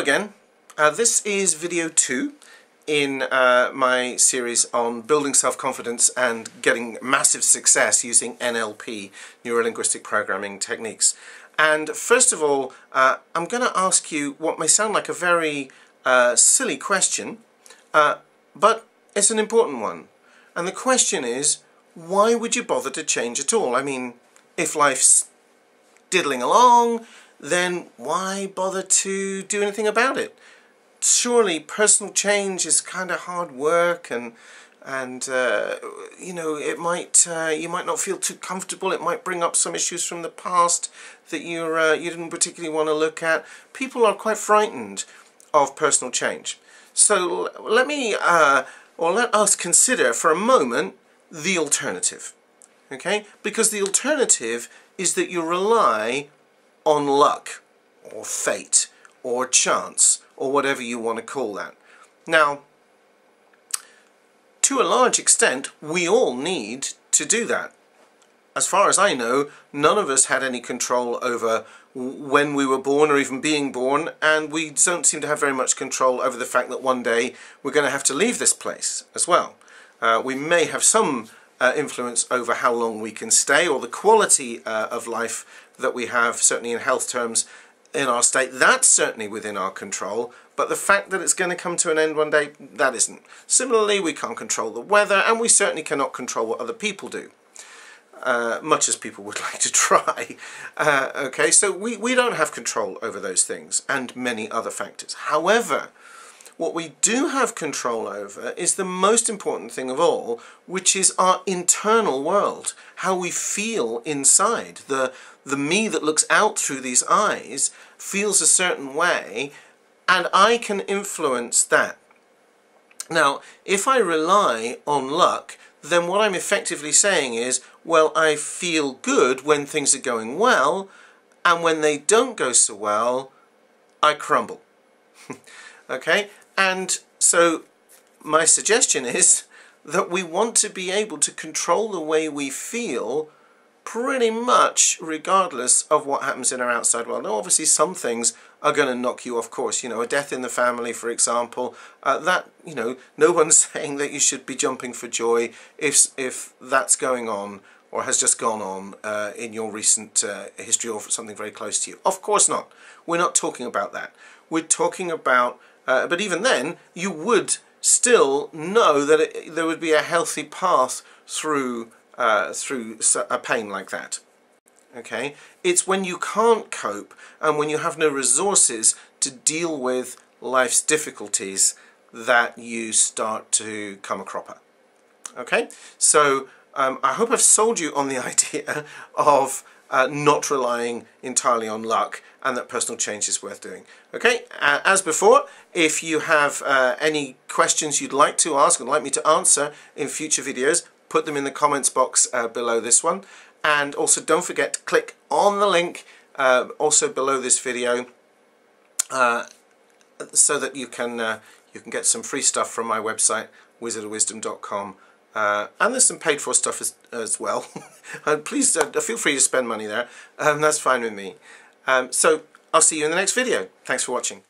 again. This is video 2 in my series on building self-confidence and getting massive success using NLP, Neuro-Linguistic Programming techniques. And first of all, I'm going to ask you what may sound like a very silly question, but it's an important one. And the question is, why would you bother to change at all? I mean, if life's diddling along, then why bother to do anything about it? Surely personal change is kind of hard work, and you know, it might you might not feel too comfortable. It might bring up some issues from the past that you didn't particularly want to look at. People are quite frightened of personal change. So let us consider for a moment the alternative. Okay, because the alternative is that you rely on luck, or fate, or chance, or whatever you want to call that. Now, to a large extent, we all need to do that. As far as I know, none of us had any control over when we were born or even being born, and we don't seem to have very much control over the fact that one day we're going to have to leave this place as well. We may have some influence over how long we can stay, or the quality of life that we have, certainly in health terms, in our state. That's certainly within our control, but the fact that it's going to come to an end one day, that isn't. Similarly, we can't control the weather, and we certainly cannot control what other people do, much as people would like to try. Okay, so we don't have control over those things and many other factors. However, what we do have control over is the most important thing of all, which is our internal world, how we feel inside. The me that looks out through these eyes feels a certain way, and I can influence that. Now, if I rely on luck, then what I'm effectively saying is, well, I feel good when things are going well, and when they don't go so well, I crumble. Okay? And so my suggestion is that we want to be able to control the way we feel pretty much regardless of what happens in our outside world. Now, obviously some things are going to knock you off course. You know, a death in the family, for example, that, you know, no one's saying that you should be jumping for joy if that's going on or has just gone on in your recent history or something very close to you. Of course not. We're not talking about that. We're talking about but even then, you would still know that there would be a healthy path through a pain like that. Okay? It's when you can't cope and when you have no resources to deal with life's difficulties that you start to come a cropper. Okay? So I hope I've sold you on the idea of not relying entirely on luck, and that personal change is worth doing. Okay, as before, if you have any questions you'd like to ask and like me to answer in future videos, put them in the comments box below this one. And also don't forget to click on the link also below this video so that you can get some free stuff from my website, wizardofwisdom.com. And there's some paid for stuff as well. Please feel free to spend money there. That's fine with me. So I'll see you in the next video. Thanks for watching.